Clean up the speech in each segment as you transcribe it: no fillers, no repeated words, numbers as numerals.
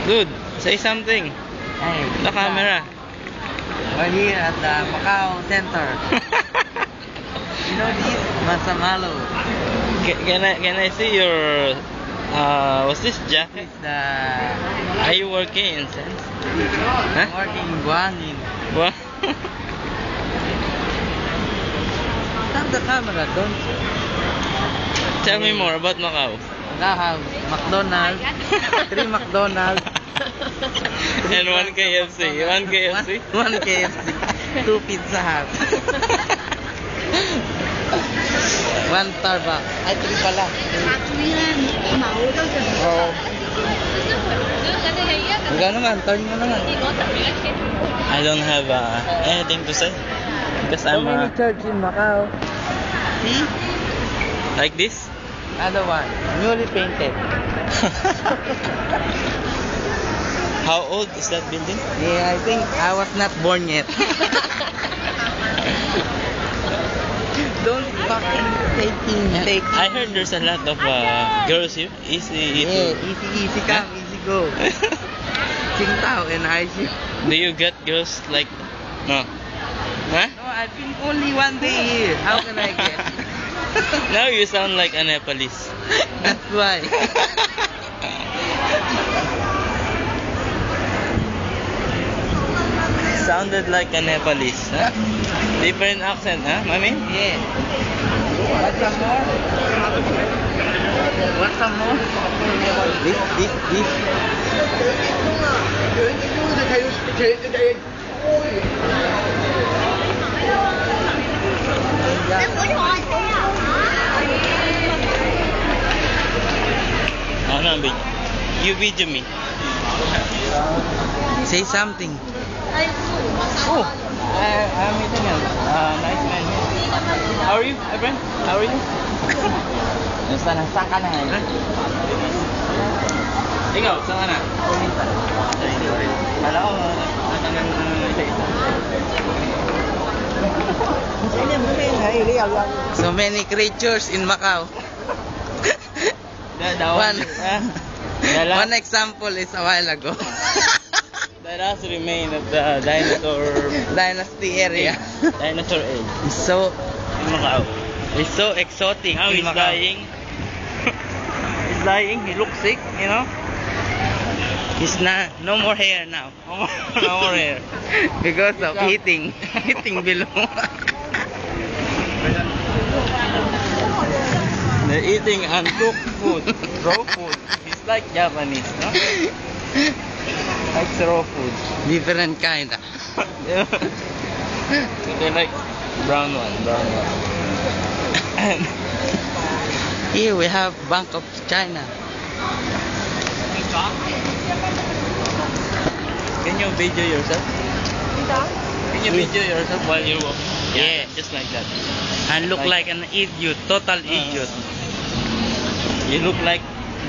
Dude, say something. Hey, The camera. we're here at the Macau Center. You know this? Masamalo. Can I see your what's this jacket? Are you working in Sense? I'm working in Guangin. What? Stop the camera, don't you? Tell me more about Macau. Now have McDonald's, 3 McDonald's, And 1 KFC. 1 KFC? 1 KFC, 2 Pizza Hut, 1 Starbucks. Ay, 3 pala. Oh. Ikaw naman, turn mo naman. I don't have anything to say because So I'm many church in Macau. See? like this. Other one, newly painted. How old is that building? Yeah, I think I was not born yet. Don't fucking take. I heard there's a lot of girls here. Easy Yeah, to. easy come, easy go. Qingdao and IC. Do you get girls like? No. Huh? No, I've been only 1 day here. How can I get? Now you sound like a Nepalese. That's why. Sounded like a Nepalese. Huh? Different accent, huh, mami? Yeah. Want some more? Want some more? This. No, you video me. Say something. Oh, I'm meeting a nice man here. How are you, my friend? How are you? Saan ka na ngayon? Ikaw, saan ka na? Kala ko, natanggal na isa-isa. So many creatures in Macau. One example is a while ago. That has remained at the dinosaur Dynasty area. Dinosaur age. So In Macau. it's so exotic. Now in he's Macau. dying. He's dying. He looks sick, you know. He's not, no more hair now. No more hair. Because of eating below. They're eating uncooked food, raw food. It's like Japanese, no? Like raw food. Different kind. They like brown one. And Here we have Bank of China. can you video yourself? Can you video yourself while you're walking? Yeah. Just like that. And look like an idiot, total idiot. You look like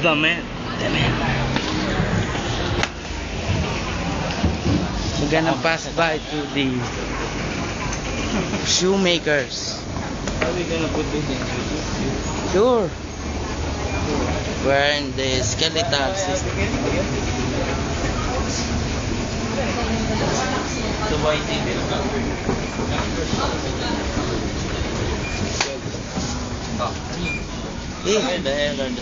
the man. The man. We're gonna pass by to the shoemakers. How are we gonna put this in YouTube? Sure. We're in the skeletal system. So why TV? Hey, Where the hell are the